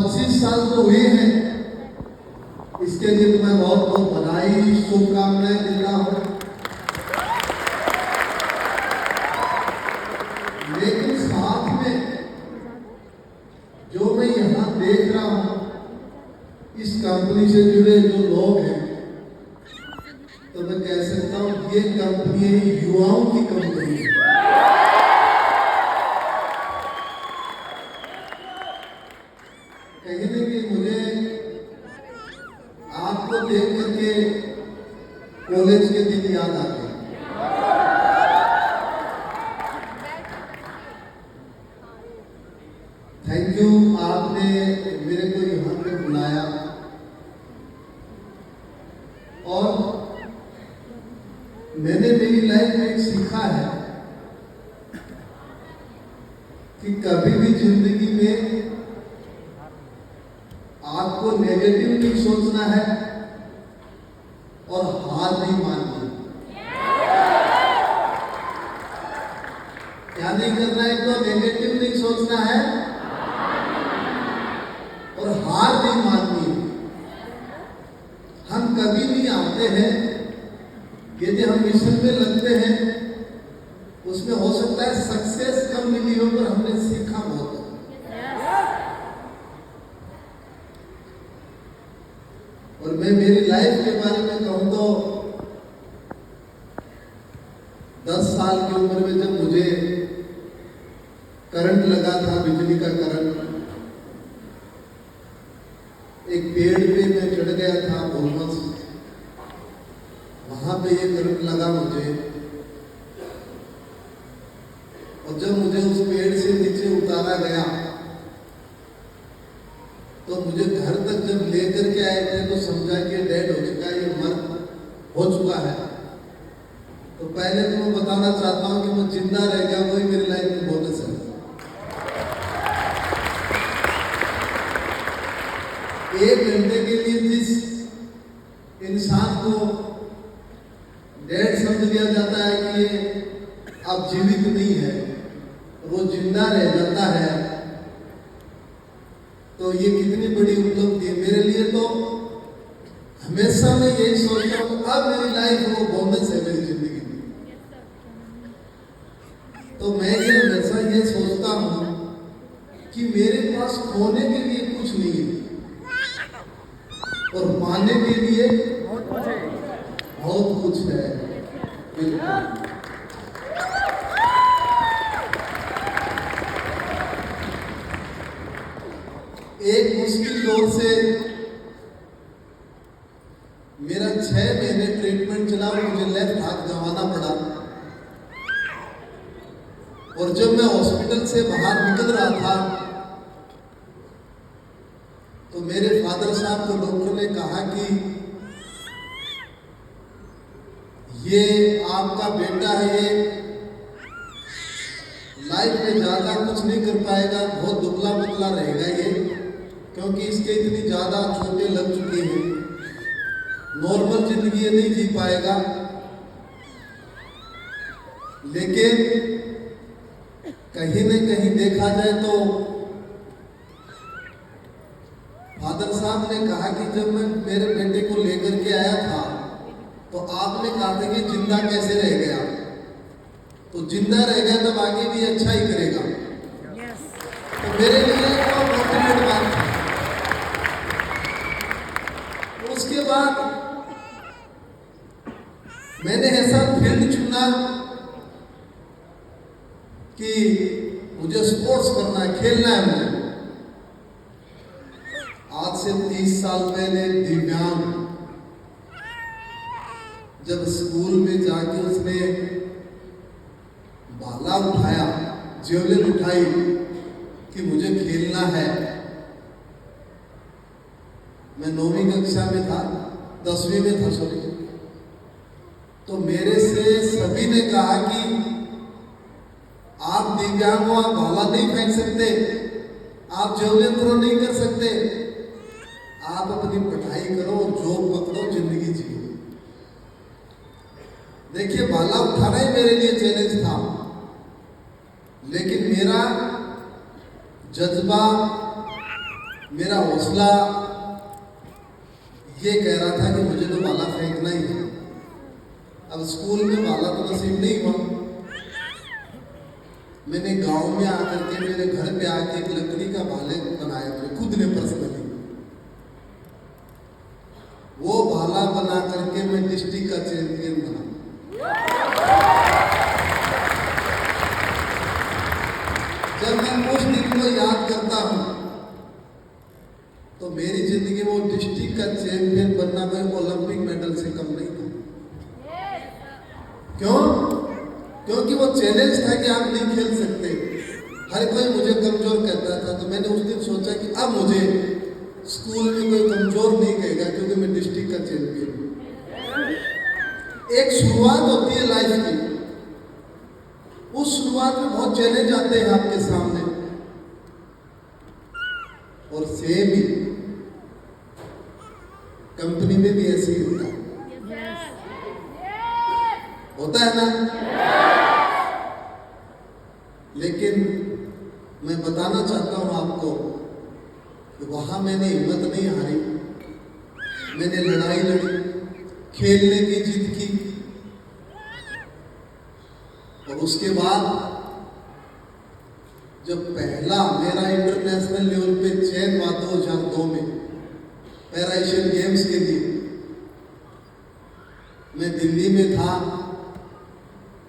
25 साल तो हुए हैं, इसके लिए तो मैं बहुत बहुत बधाई शुभकामनाएं देता हूं। लेकिन साथ में जो मैं यहां देख रहा हूं, इस कंपनी से जुड़े जो लोग हैं, तो मैं कह सकता हूं ये कंपनी युवाओं की कंपनी है। कहीं ना कहीं मुझे आपको देख करके कॉलेज के दिन याद आ गए। थैंक यू, आपने मेरे को यहाँ पे बुलाया। और मैंने मेरी लाइफ में सीखा है कि कभी भी जिंदगी में आपको नेगेटिव नहीं सोचना है और हार नहीं माननी। क्या नहीं करना है? तो नेगेटिव नहीं सोचना है और हार नहीं माननी। हम कभी नहीं आते हैं, यदि हम मिशन में लगते हैं, उसमें हो सकता है सक्सेस कम मिली हो, पर हमने सीखा बहुत। और मैं मेरी लाइफ के बारे में कहूं तो 10 साल की उम्र में जब मुझे करंट लगा था, बिजली का करंट, एक पेड़ पे मैं चढ़ गया था ऑलमोस्ट, वहां पे ये करंट लगा मुझे। और जब मुझे उस पेड़ से नीचे उतारा गया, तो मुझे घर तक जब लेकर के आए थे तो समझा कि डेड हो चुका है, ये मर हो चुका है। तो पहले तो मैं बताना चाहता हूं कि मैं जिंदा रह गया, वही मेरी लाइफ में बोनस है। 1 घंटे के लिए जिस इंसान को डेड समझ लिया जाता है कि ये अब जीवित नहीं है, वो जिंदा रह जाता है, तो ये कितनी बड़ी उपलब्धि है मेरे लिए। तो हमेशा मैं यही सोचता हूँ, अब मेरी लाइफ वो बोनस है मेरी जिंदगी में। तो मैं ये हमेशा ये सोचता हूँ कि मेरे पास खोने के लिए कुछ नहीं है और पाने के लिए बहुत कुछ है। बिल्कुल। एक मुश्किल दौर से मेरा 6 महीने ट्रीटमेंट चला, मुझे लेफ्ट हाथ गंवाना पड़ा। और जब मैं हॉस्पिटल से बाहर निकल रहा था, तो मेरे फादर साहब को डॉक्टर ने कहा कि ये आपका बेटा है, ये लाइफ में ज्यादा कुछ नहीं कर पाएगा, बहुत दुबला पतला रहेगा ये, क्योंकि इसके इतनी ज्यादा चोटें लग चुकी हैं, नॉर्मल जिंदगी ये नहीं जी पाएगा। लेकिन कहीं न कहीं देखा जाए तो फादर साहब ने कहा कि जब मैं मेरे बेटे को लेकर के आया था, तो आपने कहा था कि जिंदा कैसे रह गया, तो जिंदा रह गया तब आगे भी अच्छा ही करेगा। तो मेरे लिए तो मोटिवेट बात था। उसके बाद मैंने ऐसा फील्ड चुना कि मुझे स्पोर्ट्स करना है, खेलना है मुझे। आज से 30 साल पहले दिव्यांग जब स्कूल में जाके उसने भाला उठाया, जेवलिन उठाई कि मुझे खेलना है, मैं 9वीं कक्षा में था, 10वीं में था सॉरी, तो मेरे से सभी ने कहा कि आप दिव्यांग हो, आप भाला नहीं फेंक सकते, आप जेवलिन थ्रो नहीं कर सकते, आप अपनी पढ़ाई करो और जॉब पकड़ो, जिंदगी जियो। देखिए, भाला उठाना ही मेरे लिए चैलेंज था, लेकिन मेरा जज्बा मेरा हौसला ये कह रहा था कि मुझे तो भाला फेंकना ही है। अब स्कूल में भाला तो नसीब नहीं हुआ। मैंने गांव में आकर के मेरे घर पे आके एक लकड़ी का भाले बनाया, मैंने खुद ने पर्सनली। वो भाला बना करके मैं डिस्ट्रिक्ट का चैंपियन बना। जब मैं उस दिन को याद करता हूं तो मेरी जिंदगी में वो डिस्ट्रिक्ट का चैंपियन बनना कोई ओलंपिक मेडल से कम नहीं था। क्यों? क्योंकि वो चैलेंज था कि आप नहीं खेल सकते। हर कोई मुझे कमजोर कहता था, तो मैंने उस दिन सोचा कि अब मुझे स्कूल में कोई कमजोर नहीं कहेगा, क्योंकि मैं डिस्ट्रिक्ट का चैंपियन हूं। एक शुरुआत होती है लाइफ की, उस शुरुआत में बहुत चैलेंज आते हैं आपके सामने। और सेम ही कंपनी में भी ऐसे ही होता है, होता है ना। लेकिन मैं बताना चाहता हूं आपको कि वहां मैंने हिम्मत नहीं हारी, मैंने लड़ाई लड़ी, खेलने की जिद की। और उसके बाद जब पहला मेरा इंटरनेशनल लेवल पे चयन हुआ 2002 में पैरा एशियन गेम्स के लिए, मैं दिल्ली में था,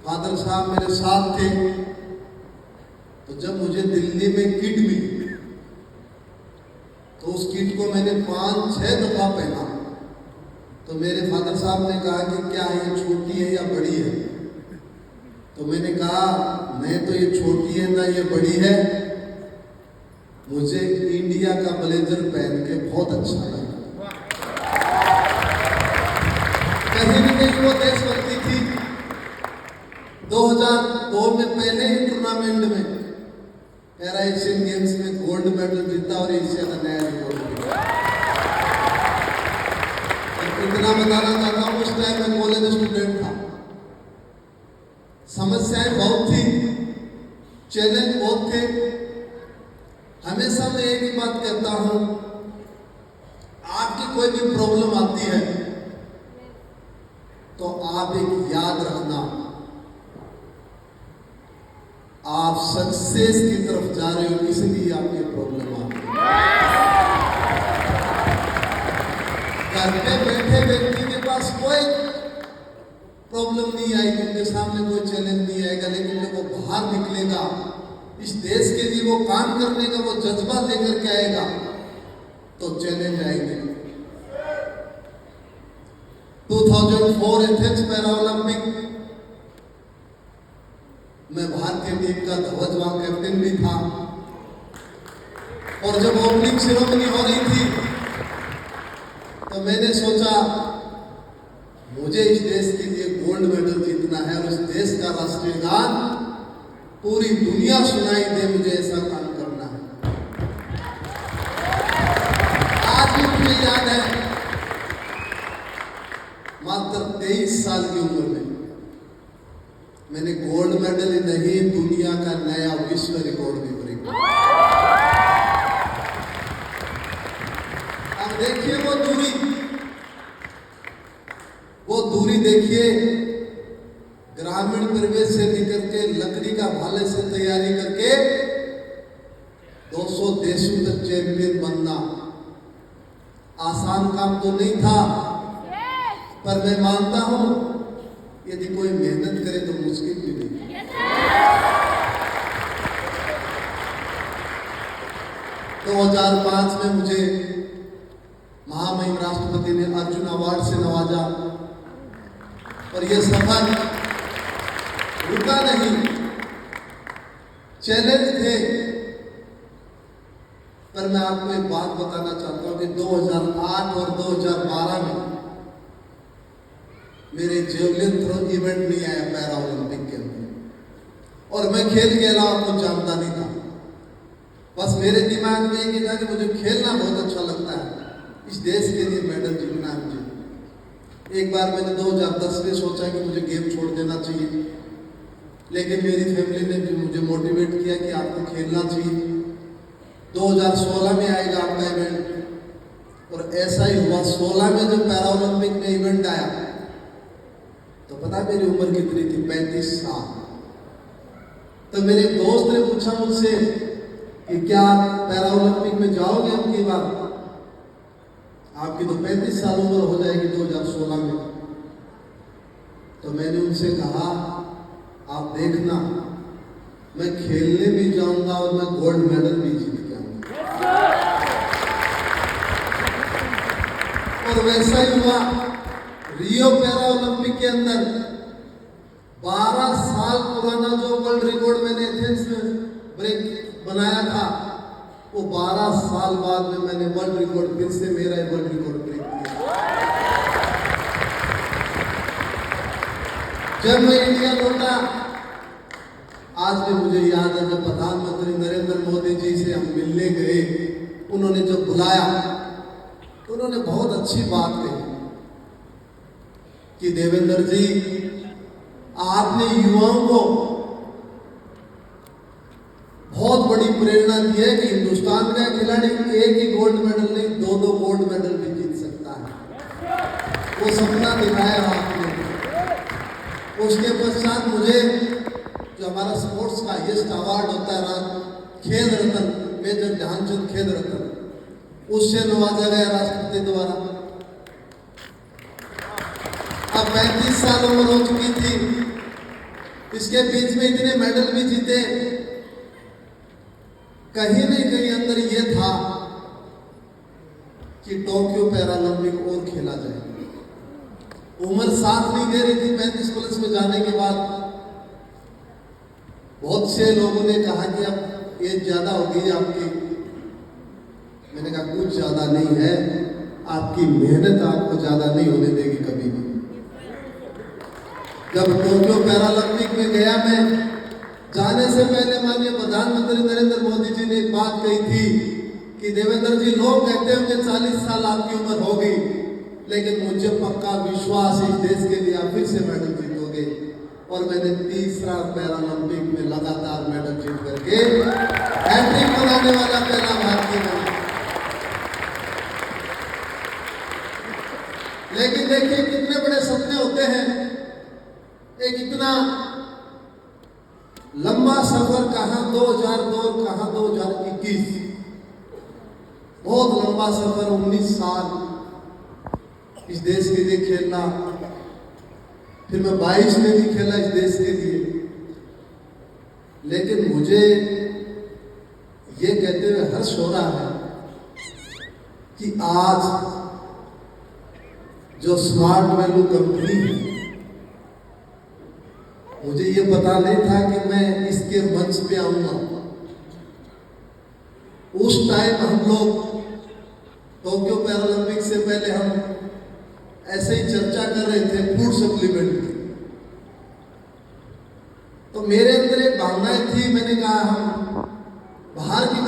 फादर साहब मेरे साथ थे। तो जब मुझे दिल्ली में किट मिली तो उस किट को मैंने 5-6 दफा पहना। तो मेरे फादर साहब ने कहा कि क्या ये छोटी है या बड़ी है? तो मैंने कहा नहीं, तो ये छोटी है ना ये बड़ी है। मुझे इंडिया का ब्लेजर पहन के बहुत अच्छा लगा। कहीं न कहीं वो देशभक्ति थी। 2002 में पहले ही टूर्नामेंट में पैरा एशियन गेम्स में गोल्ड मेडल जीता और एशिया का नया रिकॉर्ड किया। इतना बताना चाहता हूं, उस टाइम में कॉलेज स्टूडेंट था, समस्याएं बहुत थी, चैलेंज बहुत थे। हमेशा मैं एक ही बात कहता हूं, आपकी कोई भी प्रॉब्लम आती है तो आप एक याद रखना, आप सक्सेस की तरफ जा रहे हो, इसलिए आपकी प्रॉब्लम आ रही है। घर पे बैठे व्यक्ति के पास कोई प्रॉब्लम नहीं आएगी, उनके सामने कोई चैलेंज नहीं आएगा। लेकिन जब वो बाहर निकलेगा, इस देश के लिए वो काम करने का वो जज्बा लेकर के आएगा, तो चैलेंज आएंगे। 2004 एथेंस पैरा ओलंपिक मैं भारतीय टीम का ध्वज वहां कैप्टन भी था। और जब ओपनिंग सेरेमनी हो रही थी तो मैंने सोचा मुझे इस देश के लिए गोल्ड मेडल जीतना है और इस देश का राष्ट्रीय गान पूरी दुनिया सुनाई दे, मुझे ऐसा काम करना है। आज भी मुझे याद है, मात्र 23 साल की उम्र में मैंने गोल्ड मेडल ही नहीं, दुनिया का नया विश्व रिकॉर्ड भी ब्रेक। अब देखिए वो दूरी देखिए, ग्रामीण परिवेश से निकल के लकड़ी का भाले से तैयारी करके 200 देशों तक चैंपियन बनना आसान काम तो नहीं था, पर मैं मानता हूं यदि कोई मेहनत करे तो मुश्किल भी नहीं। 2005 में मुझे महामहिम राष्ट्रपति ने अर्जुन अवार्ड से नवाजा और ये सफर रुका नहीं, चैलेंज थे। पर मैं आपको एक बात बताना चाहता हूं कि 2008 और 2012 में मेरे जेवलिन थ्रो इवेंट नहीं आया पैरा ओलंपिक के अंदर, और मैं खेल के अलावा कुछ जानता नहीं था। बस मेरे दिमाग में ये था कि मुझे खेलना बहुत अच्छा लगता है, इस देश के लिए मेडल जीतना है मुझे। एक बार मैंने 2010 में सोचा कि मुझे गेम छोड़ देना चाहिए, लेकिन मेरी फैमिली ने मुझे मोटिवेट किया कि आपको खेलना चाहिए। 2016 में आएगा आपका इवेंट। और ऐसा ही हुआ, 16 में जब पैरा ओलंपिक में इवेंट आया तो पता मेरी उम्र कितनी थी? 35 साल। तो मेरे एक दोस्त ने पूछा मुझसे कि क्या आप पैरा ओलंपिक में जाओगे अब की बार? आपकी तो 35 साल उम्र हो जाएगी 2016 में। तो मैंने उनसे कहा, आप देखना, मैं खेलने भी जाऊंगा और मैं गोल्ड मेडल भी जीत के आऊंगा। और वैसा ही हुआ। रियो पैरा ओलंपिक के अंदर 12 साल पुराना जो वर्ल्ड रिकॉर्ड मैंने एथेंस में ब्रेक बनाया था, वो 12 साल बाद में मैंने वर्ल्ड रिकॉर्ड, फिर से मेरा वर्ल्ड रिकॉर्ड ब्रेक किया। जब मैं इंडिया लौटा, आज भी मुझे याद है जब प्रधानमंत्री नरेंद्र मोदी जी से हम मिलने गए, उन्होंने जब बुलाया तो उन्होंने बहुत अच्छी बात कही कि देवेंद्र जी, आपने युवाओं को बहुत बड़ी प्रेरणा दी है कि हिंदुस्तान का खिलाड़ी एक ही गोल्ड मेडल नहीं, 2-2 गोल्ड मेडल भी जीत सकता है। वो सपना दिखाया आपने। उसके पश्चात मुझे जो हमारा स्पोर्ट्स का हाईएस्ट अवार्ड होता है, खेल रत्न, मेजर ध्यानचंद खेल रत्न, उससे नवाजा गया राष्ट्रपति द्वारा। अब 35 साल उम्र हो चुकी थी, इसके बीच में इतने मेडल भी जीते। कहीं न कहीं अंदर ये था कि टोक्यो पैरालंपिक और खेला जाए। उम्र साथ नहीं दे रही थी। 35 प्लस में जाने के बाद बहुत से लोगों ने कहा कि अब एज ज्यादा हो गई आपकी। मैंने कहा कुछ ज्यादा नहीं है, आपकी मेहनत आपको ज्यादा नहीं होने देगी कभी भी। जब टोक्यो पैरालंपिक में गया, मैं जाने से पहले माननीय प्रधानमंत्री नरेंद्र मोदी जी ने एक बात कही थी कि देवेंद्र जी, लोग कहते हैं कि 40 साल आपकी उम्र होगी, लेकिन मुझे पक्का विश्वास है इस देश के लिए आप फिर से मेडल जीतोगे। और मैंने तीसरा पैरालंपिक में लगातार मेडल जीत करके हैट्रिक बनाने वाला पहला भारतीय बना। लेकिन देखिए कितने बड़े सपने होते हैं। एक इतना लंबा सफर, कहां 2002, कहां 2021, बहुत लंबा सफर, 19 साल इस देश के लिए खेलना। फिर मैं 22 में भी खेला इस देश के लिए। लेकिन मुझे ये कहते हुए हर्ष हो रहा है कि आज जो स्मार्ट वैल्यू कंपनी है, मुझे ये पता नहीं था कि मैं इसके मंच पे आऊंगा। उस टाइम हम लोग टोक्यो पैरालंपिक से पहले हम ऐसे ही चर्चा कर रहे थे फूड सप्लीमेंट की। तो मेरे अंदर एक भावनाएं थी, मैंने कहा हम बाहर की